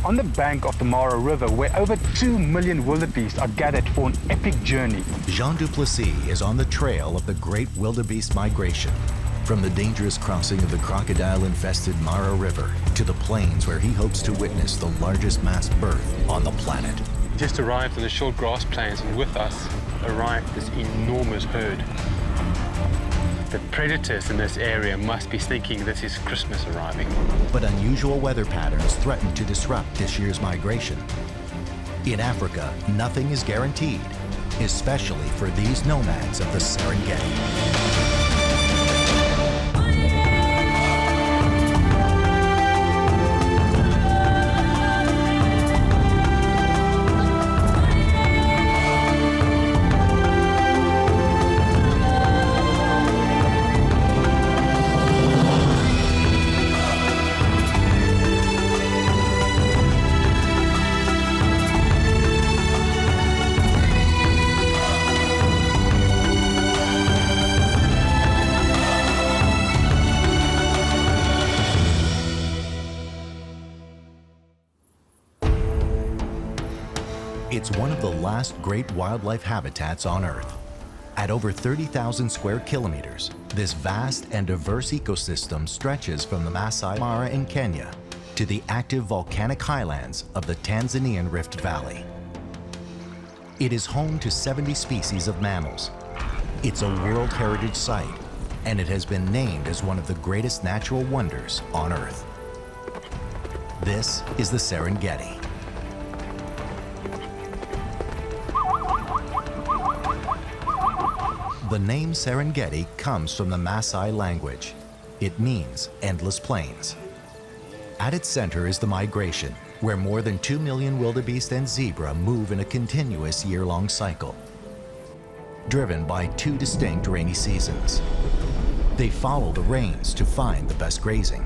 On the bank of the Mara River, where over 2 million wildebeest are gathered for an epic journey. Jean Duplessis is on the trail of the great wildebeest migration, from the dangerous crossing of the crocodile-infested Mara River to the plains where he hopes to witness the largest mass birth on the planet. Just arrived on the short grass plains, and with us arrived this enormous herd. The predators in this area must be thinking this is Christmas arriving. But unusual weather patterns threaten to disrupt this year's migration. In Africa, nothing is guaranteed, especially for these nomads of the Serengeti. It's one of the last great wildlife habitats on Earth. At over 30,000 square kilometers, this vast and diverse ecosystem stretches from the Masai Mara in Kenya to the active volcanic highlands of the Tanzanian Rift Valley. It is home to 70 species of mammals. It's a World Heritage Site, and it has been named as one of the greatest natural wonders on Earth. This is the Serengeti. The name Serengeti comes from the Maasai language. It means endless plains. At its center is the migration, where more than 2 million wildebeest and zebra move in a continuous year-long cycle, driven by two distinct rainy seasons. They follow the rains to find the best grazing.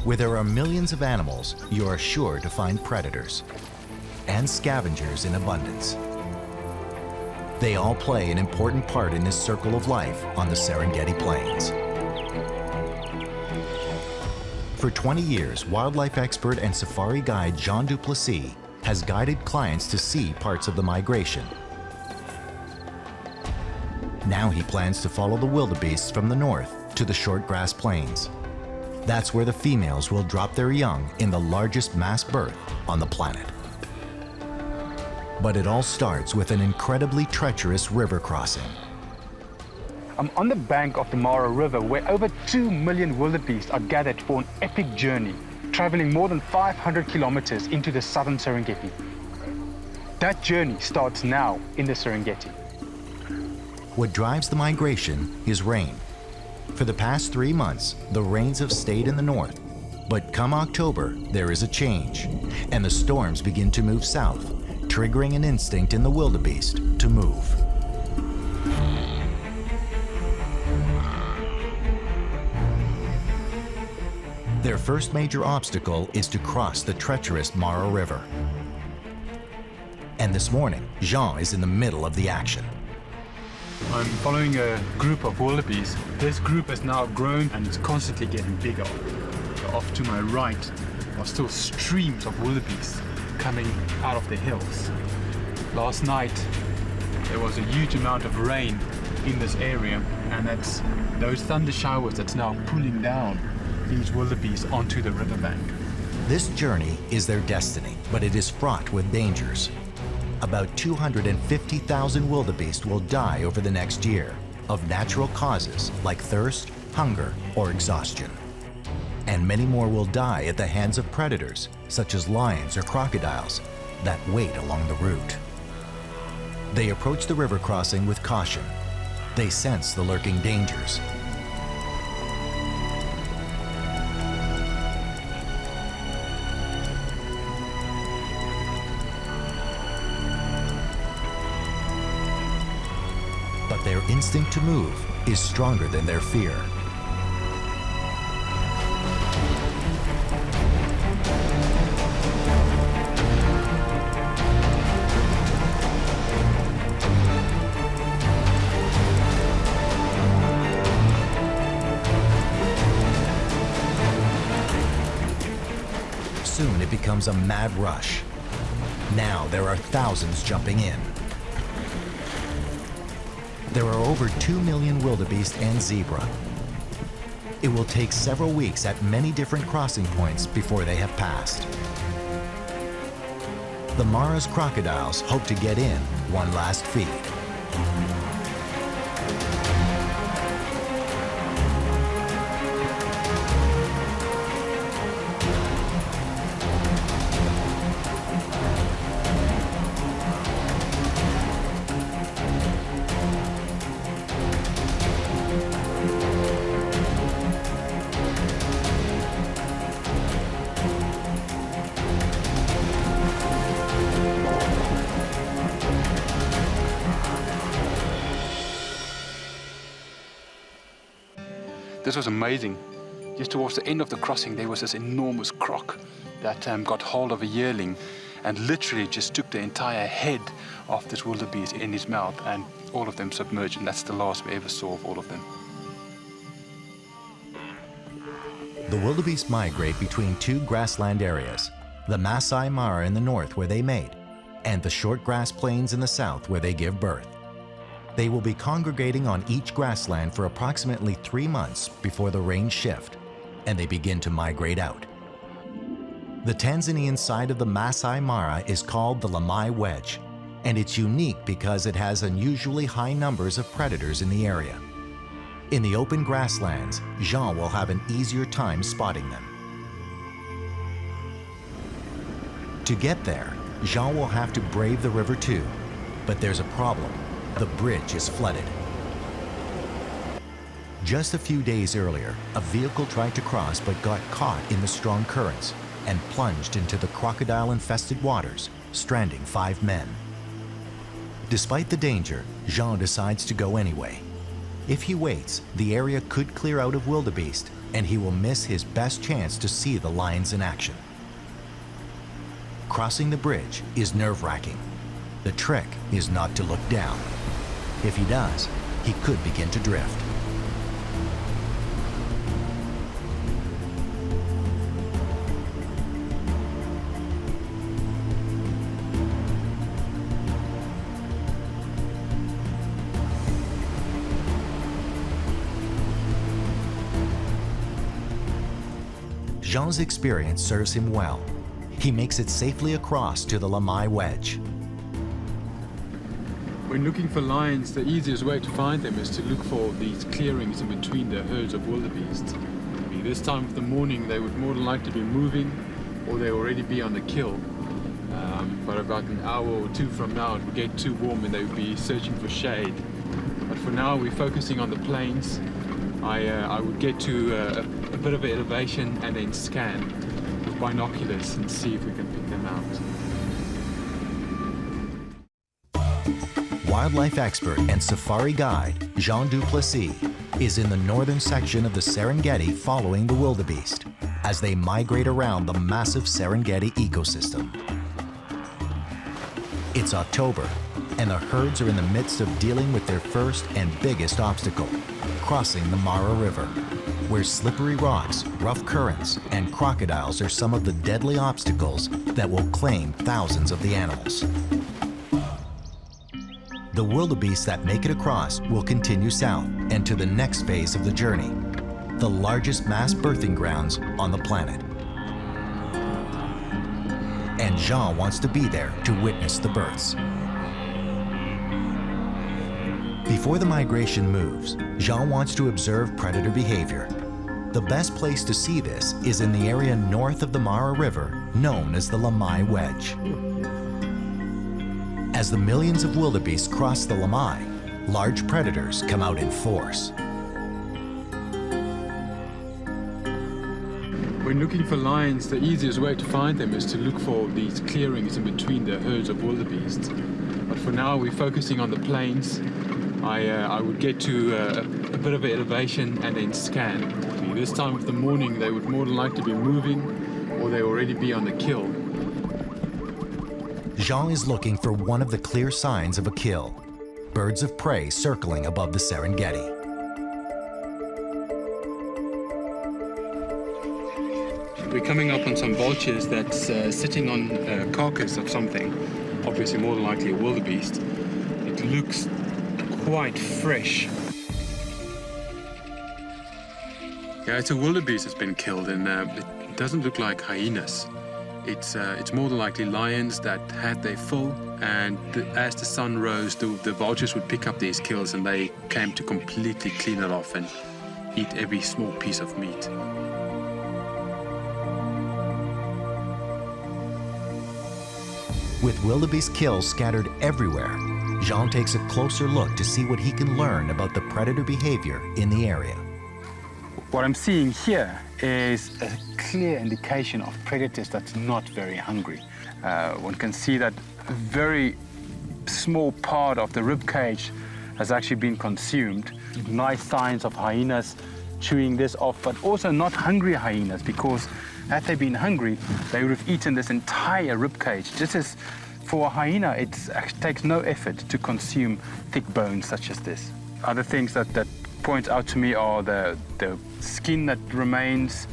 Where there are millions of animals, you are sure to find predators and scavengers in abundance. They all play an important part in this circle of life on the Serengeti Plains. For 20 years, wildlife expert and safari guide Jean Duplessis has guided clients to see parts of the migration. Now he plans to follow the wildebeests from the north to the short grass plains. That's where the females will drop their young in the largest mass birth on the planet. But it all starts with an incredibly treacherous river crossing. I'm on the bank of the Mara River, where over 2 million wildebeest are gathered for an epic journey, traveling more than 500 kilometers into the southern Serengeti. That journey starts now in the Serengeti. What drives the migration is rain. For the past 3 months, the rains have stayed in the north. But come October, there is a change, and the storms begin to move south, triggering an instinct in the wildebeest to move. Their first major obstacle is to cross the treacherous Mara River. And this morning, Jean is in the middle of the action. I'm following a group of wildebeest. This group has now grown and it's constantly getting bigger. Off to my right are still streams of wildebeest coming out of the hills. Last night there was a huge amount of rain in this area, and that's those thunder showers that's now pulling down these wildebeest onto the riverbank. This journey is their destiny, but it is fraught with dangers. About 250,000 wildebeest will die over the next year of natural causes like thirst, hunger, or exhaustion. And many more will die at the hands of predators, such as lions or crocodiles, that wait along the route. They approach the river crossing with caution. They sense the lurking dangers. But their instinct to move is stronger than their fear. Soon it becomes a mad rush. Now there are thousands jumping in. There are over 2 million wildebeest and zebra. It will take several weeks at many different crossing points before they have passed. The Mara's crocodiles hope to get in one last feed. This was amazing. Just towards the end of the crossing, there was this enormous croc that got hold of a yearling and literally just took the entire head of this wildebeest in his mouth, and all of them submerged, and that's the last we ever saw of all of them. The wildebeest migrate between two grassland areas, the Masai Mara in the north where they mate, and the short grass plains in the south where they give birth. They will be congregating on each grassland for approximately 3 months before the rains shift, and they begin to migrate out. The Tanzanian side of the Masai Mara is called the Lamai Wedge, and it's unique because it has unusually high numbers of predators in the area. In the open grasslands, Jean will have an easier time spotting them. To get there, Jean will have to brave the river too, but there's a problem. The bridge is flooded. Just a few days earlier, a vehicle tried to cross but got caught in the strong currents and plunged into the crocodile-infested waters, stranding 5 men. Despite the danger, Jean decides to go anyway. If he waits, the area could clear out of wildebeest, and he will miss his best chance to see the lions in action. Crossing the bridge is nerve-wracking. The trick is not to look down. If he does, he could begin to drift. Jean's experience serves him well. He makes it safely across to the Lamai Wedge. When looking for lions, the easiest way to find them is to look for these clearings in between the herds of wildebeest. I mean, this time of the morning they would more than likely be moving, or they already be on the kill. But about an hour or two from now it would get too warm and they would be searching for shade. But for now we're focusing on the plains. I would get to a bit of an elevation and then scan with binoculars and see if we can pick them out. Wildlife expert and safari guide Jean Duplessis is in the northern section of the Serengeti following the wildebeest as they migrate around the massive Serengeti ecosystem. It's October, and the herds are in the midst of dealing with their first and biggest obstacle, crossing the Mara River, where slippery rocks, rough currents, and crocodiles are some of the deadly obstacles that will claim thousands of the animals. The wildebeest that make it across will continue south and to the next phase of the journey, the largest mass birthing grounds on the planet. And Jean wants to be there to witness the births. Before the migration moves, Jean wants to observe predator behavior. The best place to see this is in the area north of the Mara River, known as the Lamai Wedge. As the millions of wildebeest cross the Lamai, large predators come out in force. When looking for lions, the easiest way to find them is to look for these clearings in between the herds of wildebeest. But for now we're focusing on the plains. I would get to a bit of an elevation and then scan. This time of the morning they would more than likely be moving, or they already be on the kill. Jean is looking for one of the clear signs of a kill, birds of prey circling above the Serengeti. We're coming up on some vultures that's sitting on a carcass of something, obviously more than likely a wildebeest. It looks quite fresh. Yeah, it's a wildebeest that's been killed, and it doesn't look like hyenas. It's more than likely lions that had their fill, and as the sun rose, the vultures would pick up these kills, and they came to completely clean it off and eat every small piece of meat. With wildebeest kills scattered everywhere, Jean takes a closer look to see what he can learn about the predator behavior in the area. What I'm seeing here is a clear indication of predators that's not very hungry. One can see that a very small part of the rib cage has actually been consumed. Nice signs of hyenas chewing this off, but also not hungry hyenas, because had they been hungry, they would have eaten this entire rib cage. Just as for a hyena, it takes no effort to consume thick bones such as this. Other things that point out to me are the skin that remains,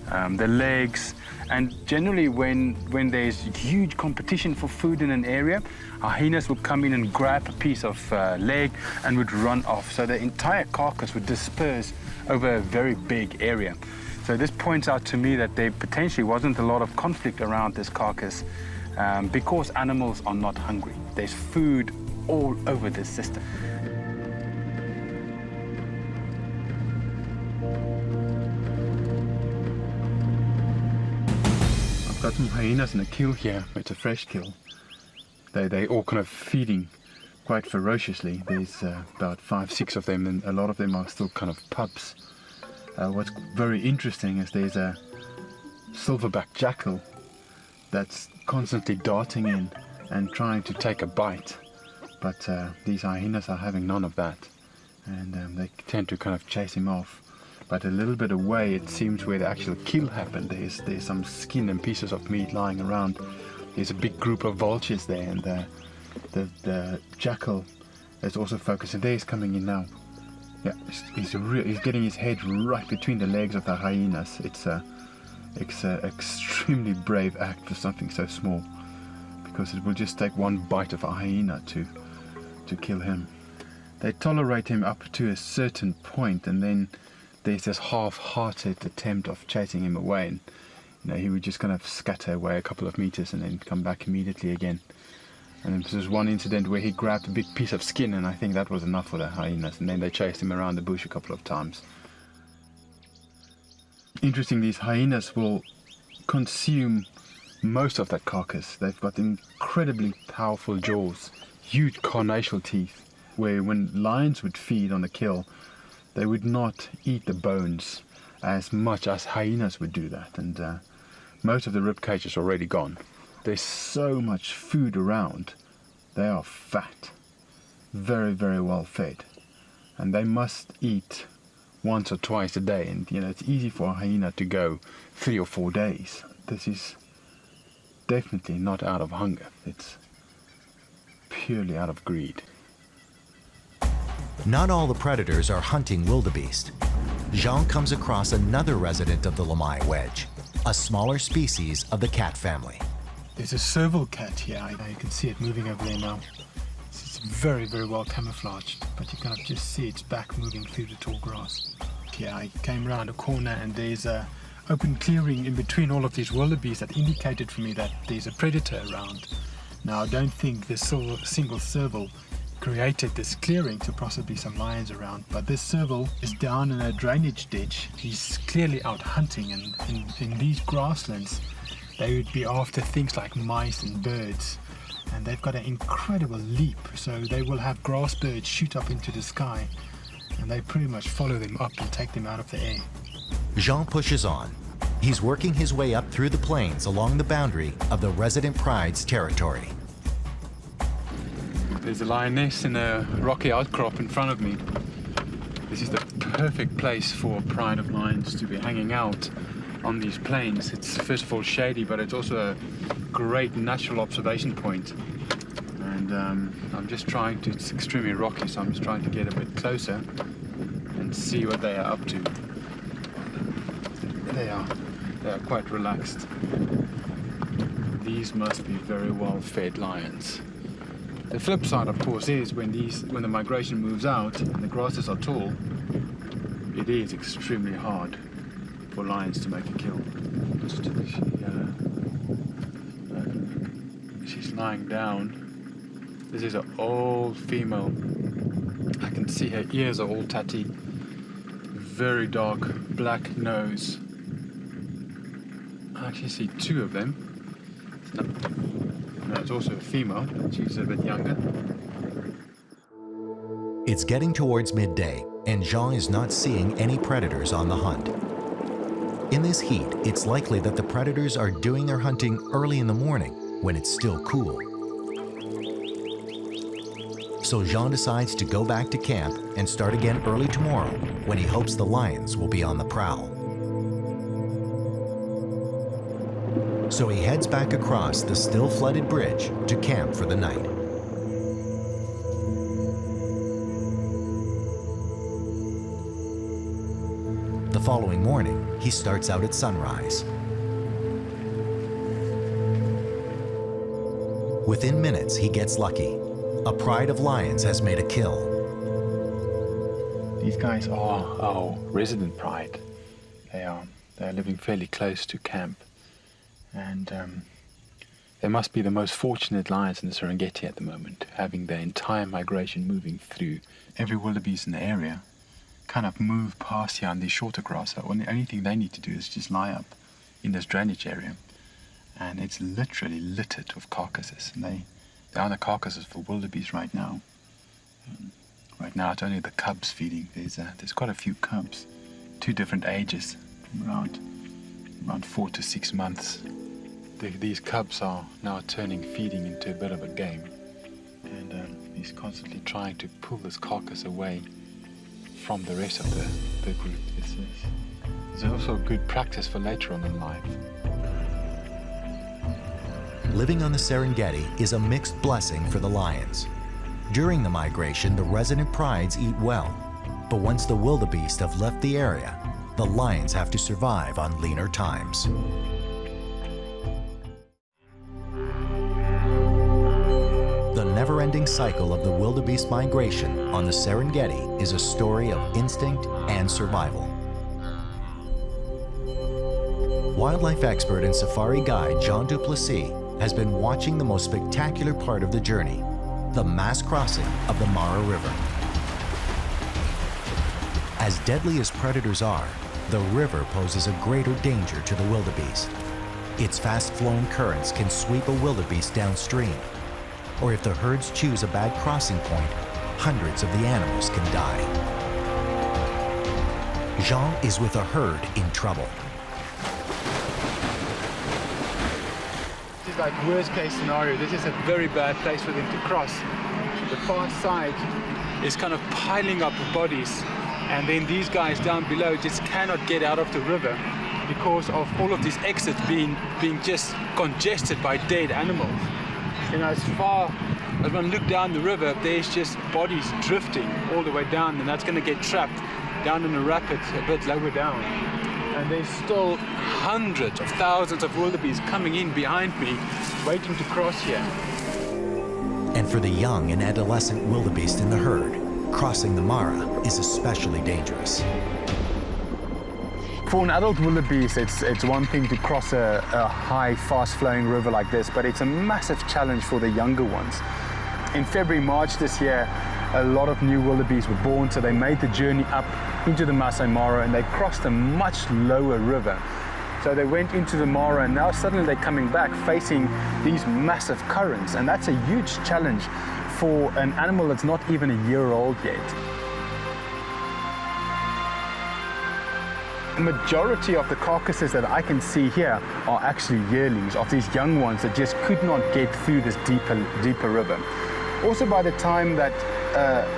the legs, and generally when there's huge competition for food in an area, hyenas would come in and grab a piece of leg and would run off. So the entire carcass would disperse over a very big area. So this points out to me that there potentially wasn't a lot of conflict around this carcass because animals are not hungry. There's food all over this system. I've got some hyenas in a kill here. It's a fresh kill. They all kind of feeding quite ferociously. There's about 5-6 of them, and a lot of them are still kind of pups. What's very interesting is there's a silverback jackal that's constantly darting in and trying to take a bite, but these hyenas are having none of that, and they tend to kind of chase him off. But a little bit away, it seems where the actual kill happened, there's some skin and pieces of meat lying around. There's a big group of vultures there, and the jackal is also focusing. There he's coming in now. Yeah, he's getting his head right between the legs of the hyenas. It's a extremely brave act for something so small, because it will just take one bite of a hyena to kill him. They tolerate him up to a certain point, and then there's this half-hearted attempt of chasing him away, and he would just kind of scatter away a couple of meters and then come back immediately again. And there was one incident where he grabbed a big piece of skin, and I think that was enough for the hyenas, and then they chased him around the bush a couple of times. Interesting, these hyenas will consume most of that carcass. They've got incredibly powerful jaws, huge carnassial teeth, where when lions would feed on the kill, they would not eat the bones as much as hyenas would do that, and most of the rib cage is already gone. There's so much food around. They are fat, very, very well fed, and they must eat once or twice a day, and it's easy for a hyena to go 3 or 4 days. This is definitely not out of hunger. It's purely out of greed. Not all the predators are hunting wildebeest. Jean comes across another resident of the Lamai Wedge, a smaller species of the cat family. There's a serval cat here. You can see it moving over there now. It's very, very well camouflaged, but you can just see its back moving through the tall grass. Here I came around a corner, and there's a open clearing in between all of these wildebeests that indicated for me that there's a predator around. Now, I don't think this single serval created this clearing, so possibly some lions around, but this serval is down in a drainage ditch. He's clearly out hunting, and in these grasslands they would be after things like mice and birds, and they've got an incredible leap, so they will have grass birds shoot up into the sky, and they pretty much follow them up and take them out of the air. Jean pushes on. He's working his way up through the plains along the boundary of the resident pride's territory. There's a lioness in a rocky outcrop in front of me. This is the perfect place for a pride of lions to be hanging out on these plains. It's first of all shady, but it's also a great natural observation point. And it's extremely rocky, so I'm just trying to get a bit closer and see what they are up to. They are They are quite relaxed. These must be very well-fed lions. The flip side, of course, is when the migration moves out and the grasses are tall, it is extremely hard for lions to make a kill. She's lying down. This is an old female. I can see her ears are all tatty. Very dark black nose. I actually see two of them. No, it's also a female. She's a bit younger. It's getting towards midday, and Jean is not seeing any predators on the hunt. In this heat, it's likely that the predators are doing their hunting early in the morning when it's still cool. So Jean decides to go back to camp and start again early tomorrow when he hopes the lions will be on the prowl. So he heads back across the still flooded bridge to camp for the night. The following morning, he starts out at sunrise. Within minutes, he gets lucky. A pride of lions has made a kill. These guys are our resident pride. They are living fairly close to camp, and they must be the most fortunate lions in the Serengeti at the moment, having their entire migration moving through. Every wildebeest in the area kind of move past here on these shorter grass. So the only thing they need to do is just lie up in this drainage area, and it's literally littered with carcasses. And they are the carcasses for wildebeest right now. Right now, it's only the cubs feeding. There's quite a few cubs, two different ages, around 4 to 6 months. These cubs are now feeding into a bit of a game, and he's constantly trying to pull this carcass away from the rest of the group. It's also good practice for later on in life. Living on the Serengeti is a mixed blessing for the lions. During the migration, the resident prides eat well, but once the wildebeest have left the area, the lions have to survive on leaner times. The never-ending cycle of the wildebeest migration on the Serengeti is a story of instinct and survival. Wildlife expert and safari guide Jean Duplessis has been watching the most spectacular part of the journey, the mass crossing of the Mara River. As deadly as predators are, the river poses a greater danger to the wildebeest. Its fast-flowing currents can sweep a wildebeest downstream, or if the herds choose a bad crossing point, hundreds of the animals can die. Jean is with a herd in trouble. This is like worst case scenario. This is a very bad place for them to cross. The far side is kind of piling up with bodies, and then these guys down below just cannot get out of the river because of all of these exits being just congested by dead animals. You know, as far as one look down the river, there's just bodies drifting all the way down, and that's going to get trapped down in a rapid a bit lower down. And there's still hundreds of thousands of wildebeest coming in behind me, waiting to cross here. And for the young and adolescent wildebeest in the herd, crossing the Mara is especially dangerous. For an adult wildebeest, it's one thing to cross a high, fast-flowing river like this, but it's a massive challenge for the younger ones. In February, March this year, a lot of new wildebeest were born, so they made the journey up into the Masai Mara, and they crossed a much lower river. So they went into the Mara, and now suddenly they're coming back facing these massive currents, and that's a huge challenge for an animal that's not even a year old yet. The majority of the carcasses that I can see here are actually yearlings of these young ones that just could not get through this deeper river. Also, by the time that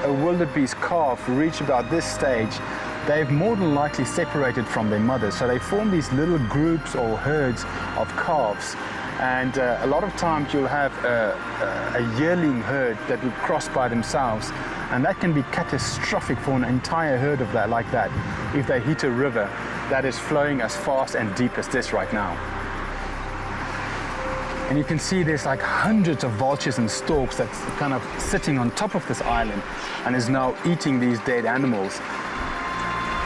a wildebeest calf reach about this stage, they've more than likely separated from their mothers. So they form these little groups or herds of calves. And a lot of times you'll have a yearling herd that will cross by themselves. And that can be catastrophic for an entire herd of that, like that, if they hit a river. that is flowing as fast and deep as this right now. And you can see there's like hundreds of vultures and storks that's kind of sitting on top of this island and is now eating these dead animals.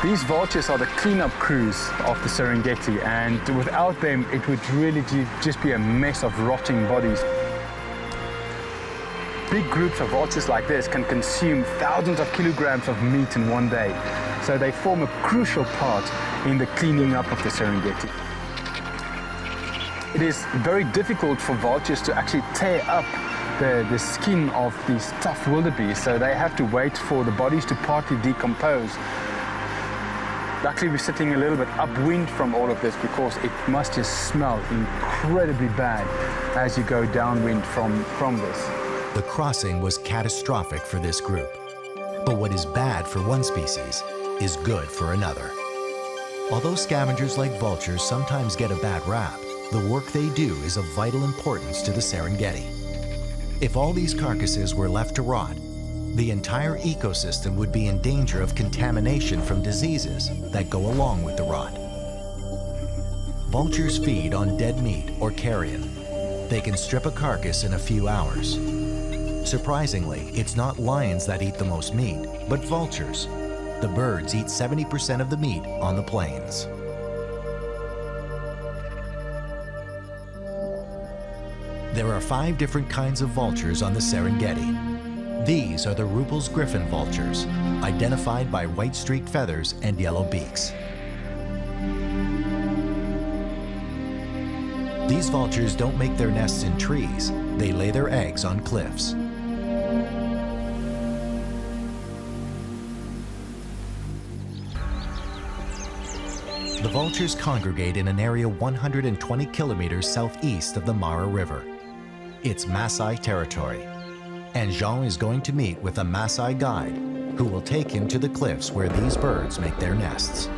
These vultures are the cleanup crews of the Serengeti, and without them it would really just be a mess of rotting bodies. Big groups of vultures like this can consume thousands of kilograms of meat in one day, so they form a crucial part in the cleaning up of the Serengeti. It is very difficult for vultures to actually tear up the skin of these tough wildebeest, so they have to wait for the bodies to partly decompose. Luckily, we're sitting a little bit upwind from all of this because it must just smell incredibly bad as you go downwind from this. The crossing was catastrophic for this group. But what is bad for one species is good for another. Although scavengers like vultures sometimes get a bad rap, the work they do is of vital importance to the Serengeti. If all these carcasses were left to rot, the entire ecosystem would be in danger of contamination from diseases that go along with the rot. Vultures feed on dead meat or carrion. They can strip a carcass in a few hours. Surprisingly, it's not lions that eat the most meat, but vultures. The birds eat 70% of the meat on the plains. There are 5 different kinds of vultures on the Serengeti. These are the Ruppel's griffon vultures, identified by white streaked feathers and yellow beaks. These vultures don't make their nests in trees, they lay their eggs on cliffs. The vultures congregate in an area 120 kilometers southeast of the Mara River. It's Maasai territory, and Jean is going to meet with a Maasai guide who will take him to the cliffs where these birds make their nests.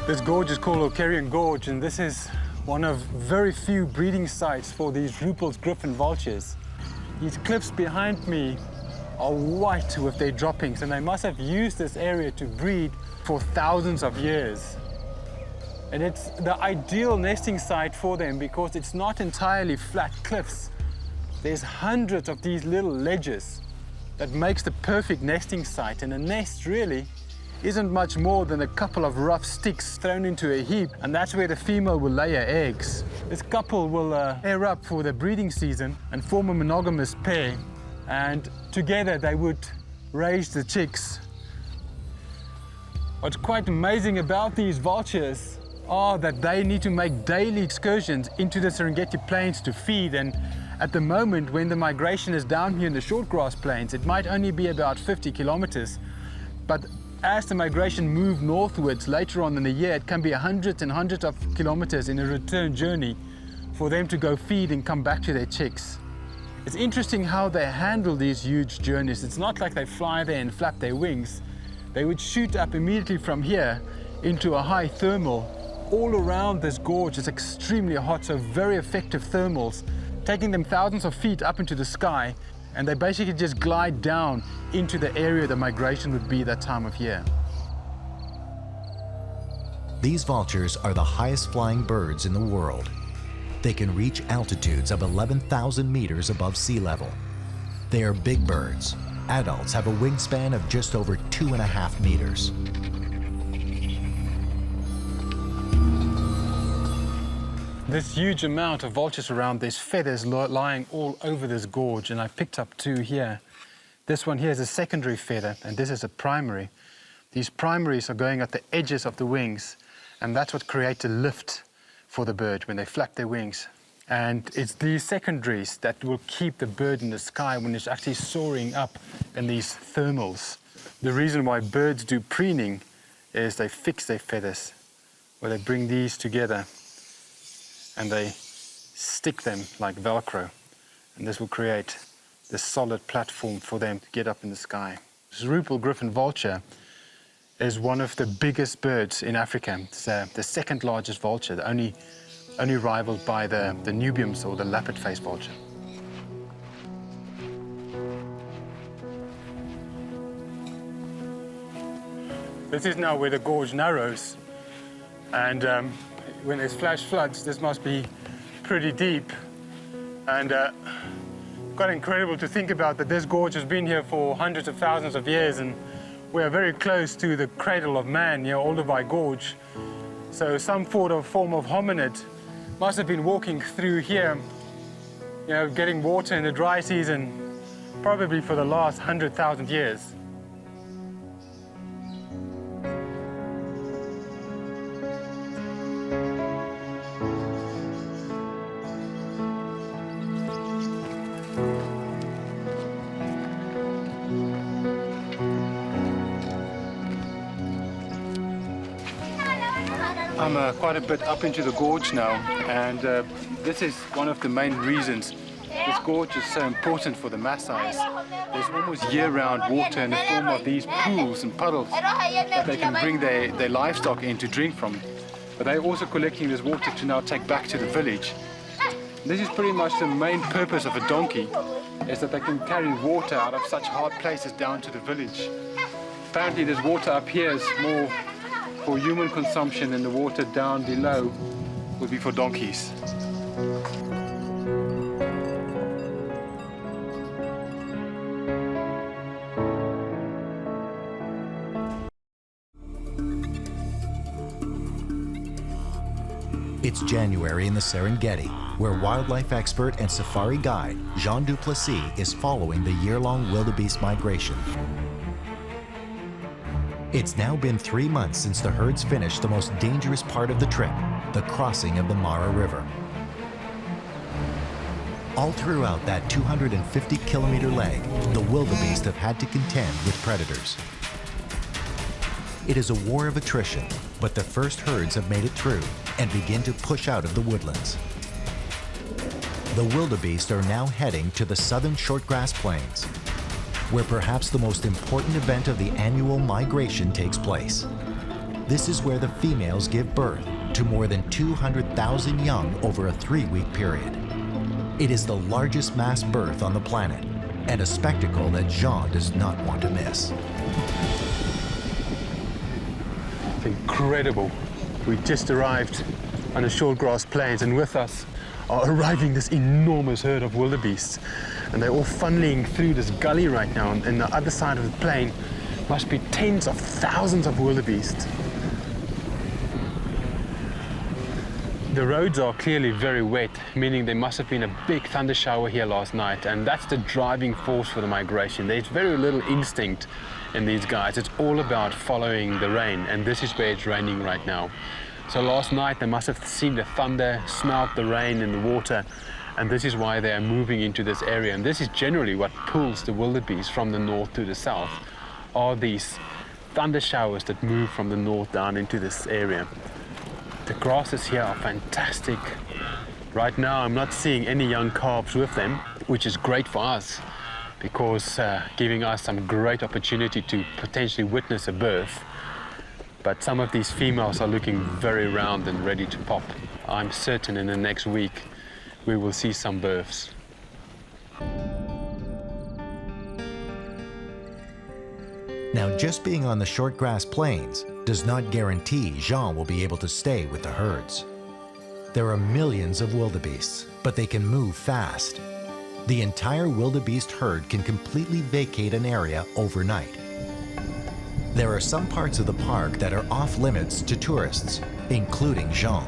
This gorge is called O'Carrion Gorge, and this is one of very few breeding sites for these Ruppel's griffon vultures. These cliffs behind me are white with their droppings, and they must have used this area to breed for thousands of years. And it's the ideal nesting site for them because it's not entirely flat cliffs. There's hundreds of these little ledges that makes the perfect nesting site, and a nest really isn't much more than a couple of rough sticks thrown into a heap, and that's where the female will lay her eggs. This couple will pair up for the breeding season and form a monogamous pair, and together they would raise the chicks. What's quite amazing about these vultures are that they need to make daily excursions into the Serengeti plains to feed, and at the moment when the migration is down here in the short grass plains, it might only be about 50 kilometers, but as the migration moves northwards later on in the year, it can be hundreds and hundreds of kilometers in a return journey for them to go feed and come back to their chicks. It's interesting how they handle these huge journeys. It's not like they fly there and flap their wings. They would shoot up immediately from here into a high thermal. All around this gorge is extremely hot, so very effective thermals, taking them thousands of feet up into the sky, and they basically just glide down into the area the migration would be that time of year. These vultures are the highest flying birds in the world. They can reach altitudes of 11,000 meters above sea level. They are big birds. Adults have a wingspan of just over 2.5 meters. This huge amount of vultures around, there's feathers lying all over this gorge, and I picked up 2 here. This one here is a secondary feather, and this is a primary. These primaries are going at the edges of the wings, and that's what creates a lift for the bird when they flap their wings. And it's these secondaries that will keep the bird in the sky when it's actually soaring up in these thermals. The reason why birds do preening is they fix their feathers, where they bring these together and they stick them like Velcro. And this will create this solid platform for them to get up in the sky. This Rupel griffon vulture is one of the biggest birds in Africa. It's the second largest vulture, only rivaled by the Nubiums or the leopard-faced vulture. This is now where the gorge narrows, and when there's flash floods, this must be pretty deep. And quite incredible to think about that this gorge has been here for hundreds of thousands of years, and we are very close to the cradle of man, Olduvai Gorge. So some form of hominid must have been walking through here, getting water in the dry season, probably for the last 100,000 years. I'm quite a bit up into the gorge now, and this is one of the main reasons this gorge is so important for the Maasais. There's almost year-round water in the form of these pools and puddles that they can bring their livestock in to drink from. But they're also collecting this water to now take back to the village. This is pretty much the main purpose of a donkey, is that they can carry water out of such hard places down to the village. Apparently this water up here is more for human consumption, and the water down below would be for donkeys. It's January in the Serengeti, where wildlife expert and safari guide Jean Duplessis is following the year-long wildebeest migration. It's now been 3 months since the herds finished the most dangerous part of the trip, the crossing of the Mara River. All throughout that 250-kilometer leg, the wildebeest have had to contend with predators. It is a war of attrition, but the first herds have made it through and begin to push out of the woodlands. The wildebeest are now heading to the southern shortgrass plains, where perhaps the most important event of the annual migration takes place. This is where the females give birth to more than 200,000 young over a 3-week period. It is the largest mass birth on the planet, and a spectacle that Jean does not want to miss. It's incredible. We just arrived on the shortgrass plains, and with us are arriving this enormous herd of wildebeests. And they're all funneling through this gully right now, and on the other side of the plain must be tens of thousands of wildebeest. The roads are clearly very wet, meaning there must have been a big thunder shower here last night, and that's the driving force for the migration. There's very little instinct in these guys. It's all about following the rain, and this is where it's raining right now. So last night they must have seen the thunder, smelled the rain in the water, and this is why they are moving into this area. And this is generally what pulls the wildebeest from the north to the south, are these thunder showers that move from the north down into this area. The grasses here are fantastic. Right now I'm not seeing any young calves with them, which is great for us, because giving us some great opportunity to potentially witness a birth. But some of these females are looking very round and ready to pop. I'm certain in the next week we will see some births. Now, just being on the shortgrass plains does not guarantee Jean will be able to stay with the herds. There are millions of wildebeests, but they can move fast. The entire wildebeest herd can completely vacate an area overnight. There are some parts of the park that are off limits to tourists, including Jean.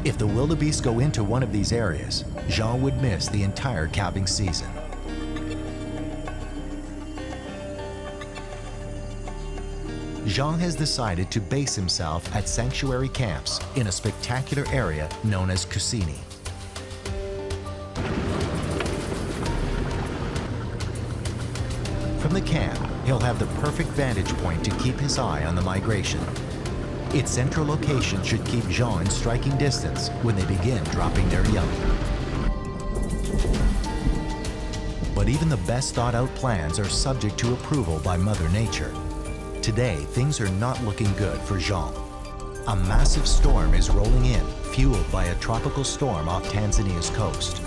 If the wildebeest go into one of these areas, Jean would miss the entire calving season. Jean has decided to base himself at sanctuary camps in a spectacular area known as Kusini. From the camp, he'll have the perfect vantage point to keep his eye on the migration. Its central location should keep Jean in striking distance when they begin dropping their young. But even the best thought-out plans are subject to approval by Mother Nature. Today, things are not looking good for Jean. A massive storm is rolling in, fueled by a tropical storm off Tanzania's coast.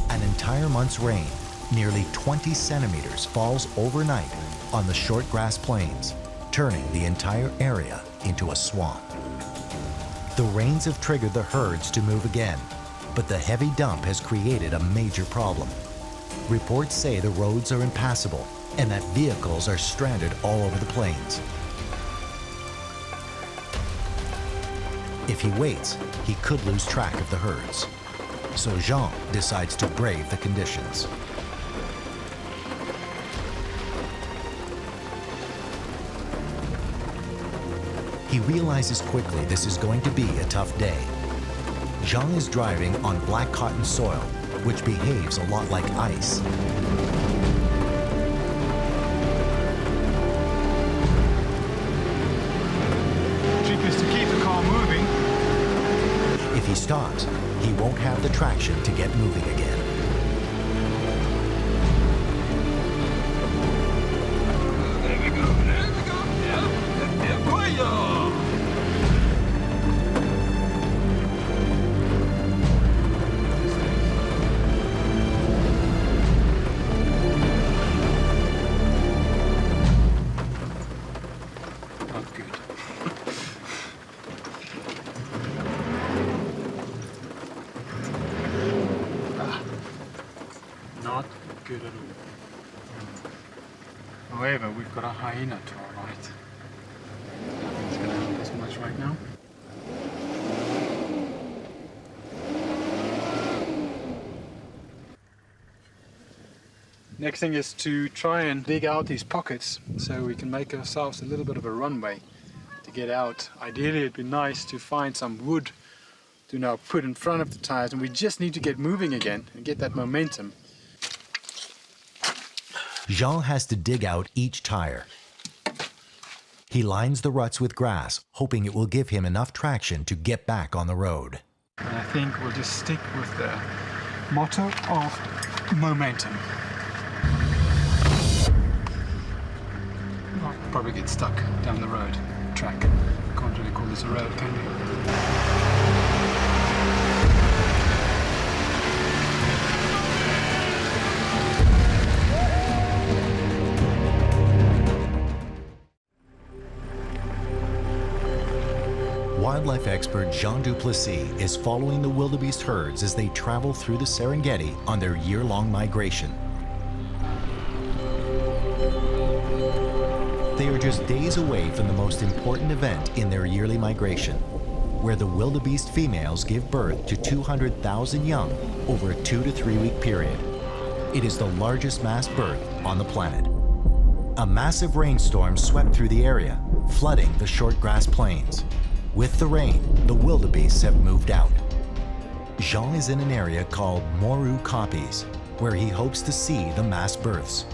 An entire month's rain, nearly 20 centimeters, falls overnight on the short grass plains, turning the entire area into a swamp. The rains have triggered the herds to move again, but the heavy dump has created a major problem. Reports say the roads are impassable and that vehicles are stranded all over the plains. If he waits, he could lose track of the herds. So Jean decides to brave the conditions. He realizes quickly this is going to be a tough day. Jean is driving on black cotton soil, which behaves a lot like ice. Trick is to keep the car moving. If he stops, he won't have the traction to get moving again. There we go. Not good. Not good at all. However, we've got a hyena to our right. Nothing's going to help us much right now. Next thing is to try and dig out these pockets so we can make ourselves a little bit of a runway to get out. Ideally, it'd be nice to find some wood to now put in front of the tires, and we just need to get moving again and get that momentum. Jean has to dig out each tire. He lines the ruts with grass, hoping it will give him enough traction to get back on the road. And I think we'll just stick with the motto of momentum. I'll probably get stuck down the road track. Can't really call this a road, can we? Wildlife expert Jean Duplessis is following the wildebeest herds as they travel through the Serengeti on their year-long migration. They are just days away from the most important event in their yearly migration, where the wildebeest females give birth to 200,000 young over a 2 to 3 week period. It is the largest mass birth on the planet. A massive rainstorm swept through the area, flooding the short grass plains. With the rain, the wildebeests have moved out. Jean is in an area called Moru Koppies, where he hopes to see the mass births.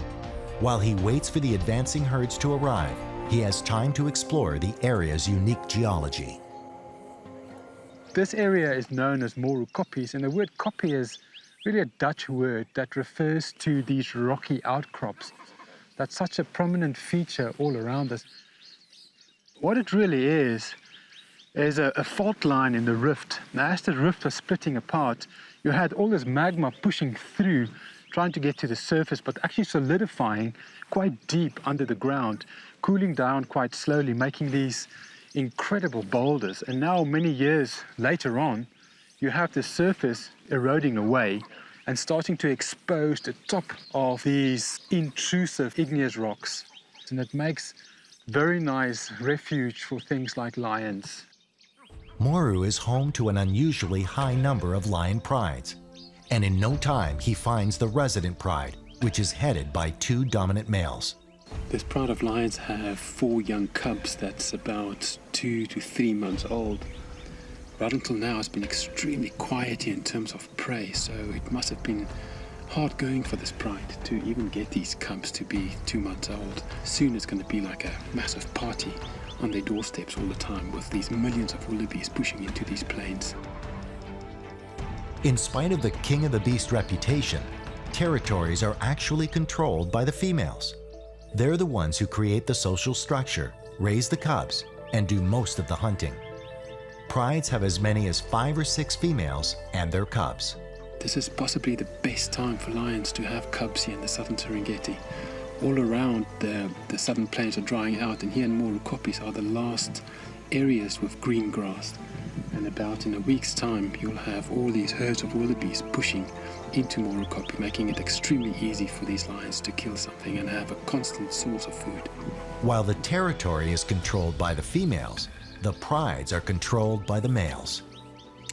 While he waits for the advancing herds to arrive, he has time to explore the area's unique geology. This area is known as Moru Koppies, and the word koppie is really a Dutch word that refers to these rocky outcrops. That's such a prominent feature all around us. What it really is a fault line in the rift. Now, as the rift was splitting apart, you had all this magma pushing through, trying to get to the surface, but actually solidifying quite deep under the ground, cooling down quite slowly, making these incredible boulders. And now, many years later on, you have the surface eroding away and starting to expose the top of these intrusive igneous rocks. And it makes very nice refuge for things like lions. Moru is home to an unusually high number of lion prides, and in no time he finds the resident pride, which is headed by 2 dominant males. This pride of lions have 4 young cubs that's about 2 to 3 months old. Right until now, it's been extremely quiet here in terms of prey, so it must have been hard going for this pride to even get these cubs to be 2 months old. Soon it's going to be like a massive party on their doorsteps all the time with these millions of wildebeest pushing into these plains. In spite of the king of the beast reputation, territories are actually controlled by the females. They're the ones who create the social structure, raise the cubs, and do most of the hunting. Prides have as many as 5 or 6 females and their cubs. This is possibly the best time for lions to have cubs here in the southern Serengeti. All around the southern plains are drying out, and here in Morucopis are the last areas with green grass. And about in a week's time, you'll have all these herds of wildebeest pushing into Morucopi, making it extremely easy for these lions to kill something and have a constant source of food. While the territory is controlled by the females, the prides are controlled by the males.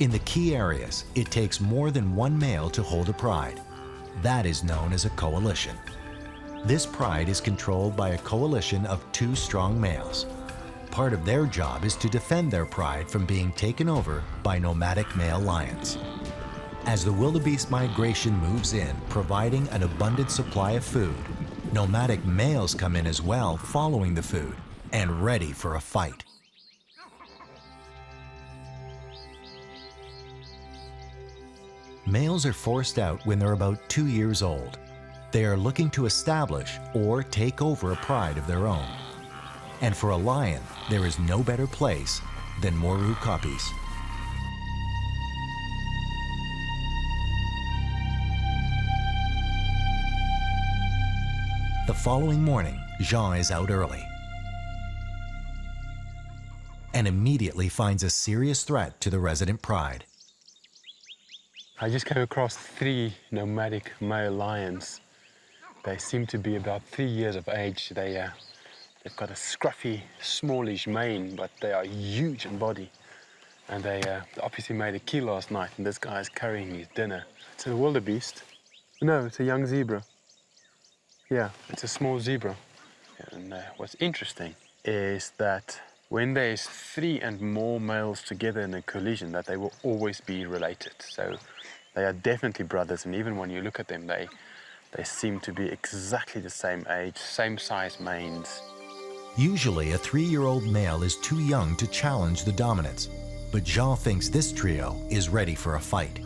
In the key areas, it takes more than one male to hold a pride. That is known as a coalition. This pride is controlled by a coalition of 2 strong males. Part of their job is to defend their pride from being taken over by nomadic male lions. As the wildebeest migration moves in, providing an abundant supply of food, nomadic males come in as well, following the food and ready for a fight. Males are forced out when they're about 2 years old. They are looking to establish or take over a pride of their own. And for a lion, there is no better place than Morucopis. The following morning, Jean is out early and immediately finds a serious threat to the resident pride. I just came across 3 nomadic male lions. They seem to be about 3 years of age. They've got a scruffy, smallish mane, but they are huge in body. And they obviously made a kill last night, and this guy is carrying his dinner. It's a wildebeest. No, it's a young zebra. Yeah, it's a small zebra. And what's interesting is that when there's 3 and more males together in a collision, that they will always be related. So they are definitely brothers, and even when you look at them, they seem to be exactly the same age, same size manes. Usually, a 3-year-old male is too young to challenge the dominance, but Jean thinks this trio is ready for a fight.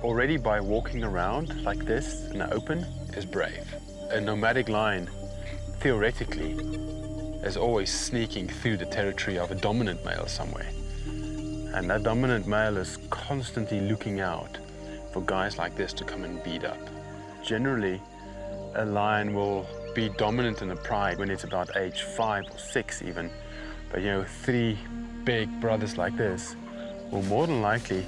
Already by walking around like this in the open is brave. A nomadic lion, theoretically, is always sneaking through the territory of a dominant male somewhere. And that dominant male is constantly looking out for guys like this to come and beat up. Generally, a lion will be dominant in a pride when it's about age 5 or 6 even. But 3 big brothers like this will more than likely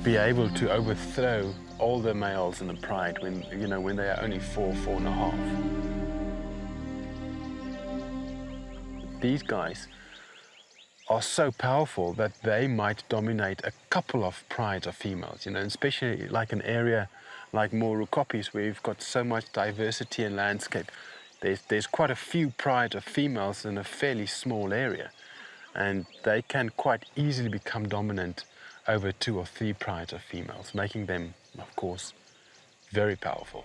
be able to overthrow all the males in the pride when they are only 4, 4.5. These guys are so powerful that they might dominate a couple of prides of females, especially like an area like Morucopis where you've got so much diversity in landscape. There's quite a few prides of females in a fairly small area, and they can quite easily become dominant over 2 or 3 prides of females, making them, of course, very powerful.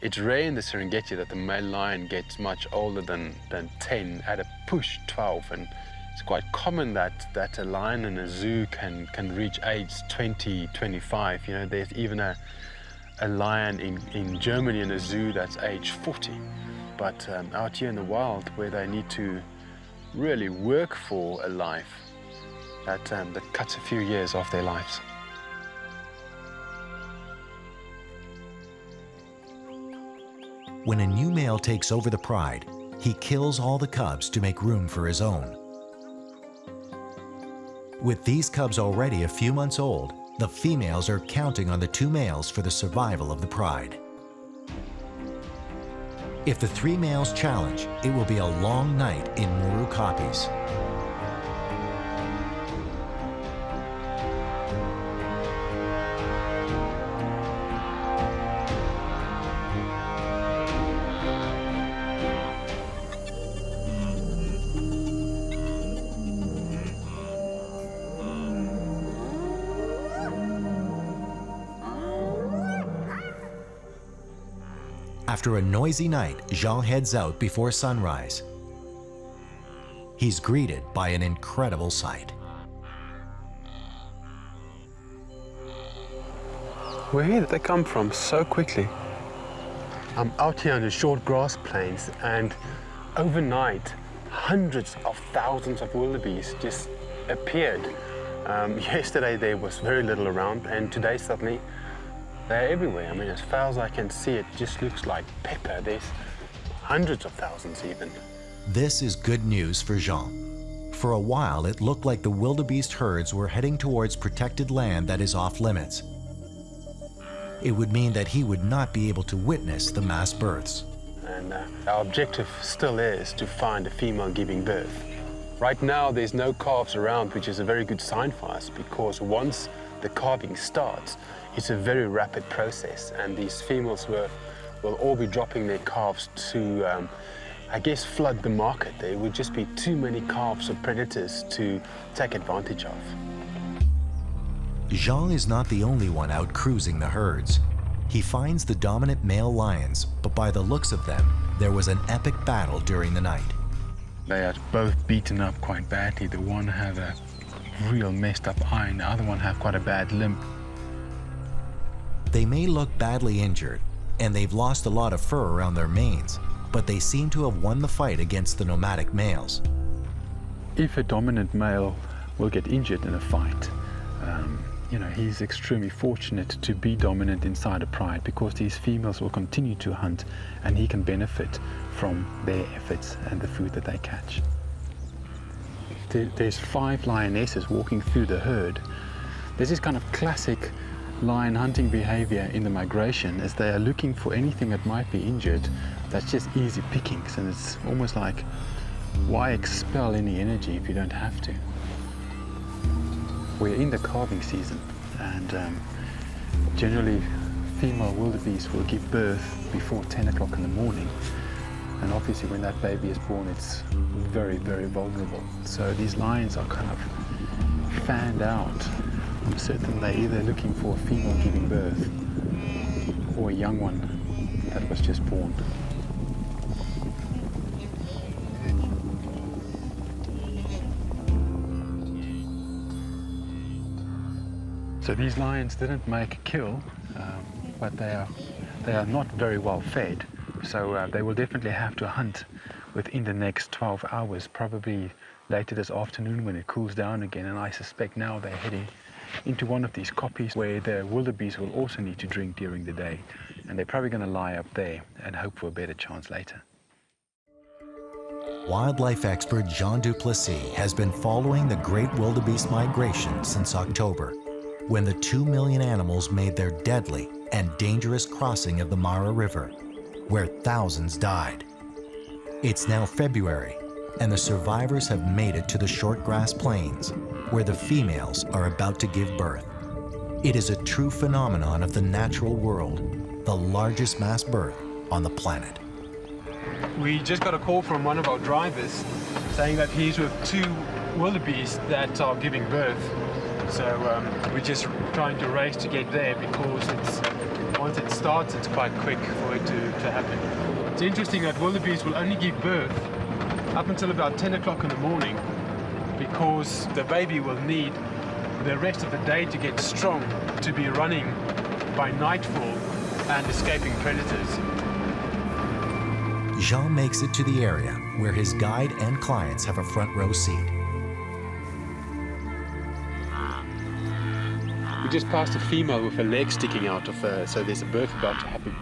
It's rare in the Serengeti that the male lion gets much older than 10, at a push 12, and it's quite common that a lion in a zoo can reach age 20, 25. There's even a lion in Germany in a zoo that's age 40. But out here in the wild, where they need to really work for a life, that cuts a few years off their lives. When a new male takes over the pride, he kills all the cubs to make room for his own. With these cubs already a few months old, the females are counting on the 2 males for the survival of the pride. If the 3 males challenge, it will be a long night in Morucopis. After a noisy night, Jean heads out before sunrise. He's greeted by an incredible sight. Where did they come from so quickly? I'm out here on the short grass plains, and overnight, hundreds of thousands of wildebeest just appeared. Yesterday there was very little around, and today suddenly they're everywhere. I mean, as far as I can see, it just looks like pepper. There's hundreds of thousands even. This is good news for Jean. For a while, it looked like the wildebeest herds were heading towards protected land that is off limits. It would mean that he would not be able to witness the mass births. And our objective still is to find a female giving birth. Right now, there's no calves around, which is a very good sign for us, because once the calving starts, it's a very rapid process, and these females will all be dropping their calves to, I guess, flood the market. There would just be too many calves for predators to take advantage of. Jean is not the only one out cruising the herds. He finds the dominant male lions, but by the looks of them, there was an epic battle during the night. They are both beaten up quite badly. The one had a real messed up eye, and the other one had quite a bad limp. They may look badly injured, and they've lost a lot of fur around their manes, but they seem to have won the fight against the nomadic males. If a dominant male will get injured in a fight, he's extremely fortunate to be dominant inside a pride, because these females will continue to hunt and he can benefit from their efforts and the food that they catch. There's 5 lionesses walking through the herd. There's this kind of classic lion hunting behavior in the migration, as they are looking for anything that might be injured that's just easy pickings, and it's almost like, why expel any energy if you don't have to? We're in the calving season, and generally female wildebeest will give birth before 10 o'clock in the morning, and obviously when that baby is born, it's very, very vulnerable. So these lions are kind of fanned out. I'm certain they're either looking for a female giving birth or a young one that was just born. So these lions didn't make a kill, but they are not very well fed. So they will definitely have to hunt within the next 12 hours, probably later this afternoon when it cools down again. And I suspect now they're heading into one of these koppies where the wildebeest will also need to drink during the day. And they're probably going to lie up there and hope for a better chance later. Wildlife expert Jean Duplessis has been following the great wildebeest migration since October, when the 2 million animals made their deadly and dangerous crossing of the Mara River, where thousands died. It's now February, and the survivors have made it to the short grass plains, where the females are about to give birth. It is a true phenomenon of the natural world, the largest mass birth on the planet. We just got a call from one of our drivers saying that he's with 2 wildebeest that are giving birth. So we're just trying to race to get there, because once it starts, it's quite quick for it to happen. It's interesting that wildebeest will only give birth up until about 10 o'clock in the morning, because the baby will need the rest of the day to get strong to be running by nightfall and escaping predators. Jean makes it to the area where his guide and clients have a front row seat. We just passed a female with her leg sticking out of her, so there's a birth about to happen.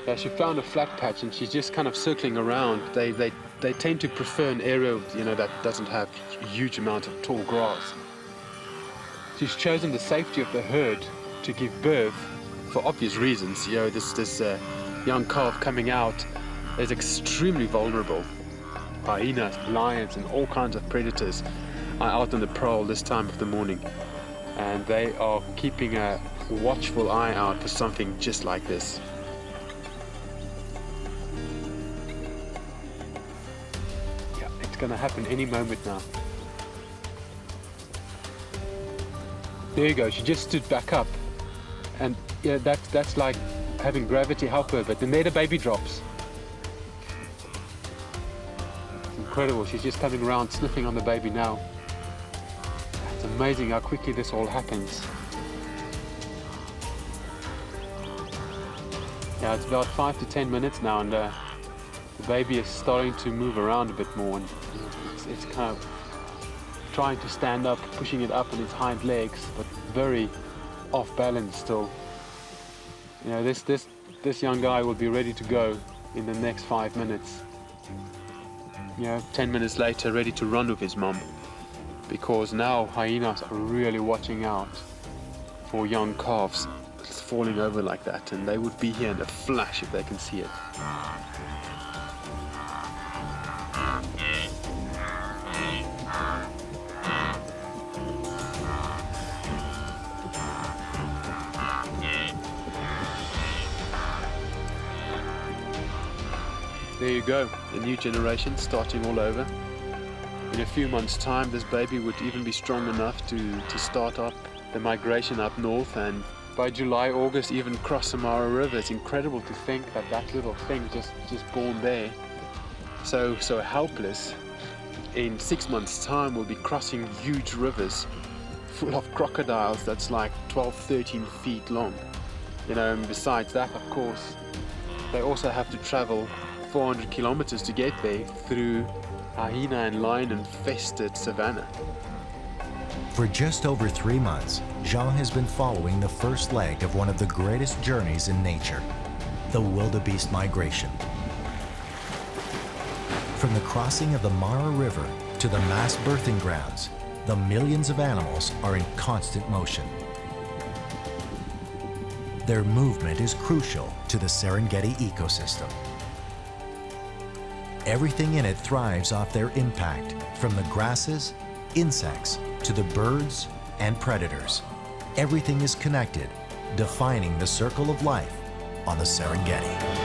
Yeah, she found a flat patch and she's just kind of circling around. They tend to prefer an area, that doesn't have a huge amount of tall grass. She's chosen the safety of the herd to give birth for obvious reasons. This young calf coming out is extremely vulnerable. Hyenas, lions, and all kinds of predators are out on the prowl this time of the morning, and they are keeping a watchful eye out for something just like this. Yeah, it's gonna happen any moment now. There you go, she just stood back up. And yeah, that's like having gravity help her, but then there the baby drops. It's incredible, she's just coming around sniffing on the baby now. It's amazing how quickly this all happens. Yeah, it's about 5 to 10 minutes now, and the baby is starting to move around a bit more, and it's kind of trying to stand up, pushing it up on its hind legs, but very off balance still. You know, this young guy will be ready to go in the next 5 minutes. You know, 10 minutes later, ready to run with his mom, because now hyenas are really watching out for young calves falling over like that, and they would be here in a flash if they can see it. There you go, a new generation starting all over. In a few months' time, this baby would even be strong enough to start up the migration up north, and by July, August, even cross the Mara River. It's incredible to think that that little thing just born there, so helpless, in 6 months' time will be crossing huge rivers full of crocodiles that's like 12, 13 feet long. You know, and besides that, of course, they also have to travel 400 kilometers to get there through hyena and lion infested savanna. For just over 3 months, Jean has been following the first leg of one of the greatest journeys in nature, the wildebeest migration. From the crossing of the Mara River to the mass birthing grounds, the millions of animals are in constant motion. Their movement is crucial to the Serengeti ecosystem. Everything in it thrives off their impact, from the grasses, insects, to the birds and predators. Everything is connected, defining the circle of life on the Serengeti.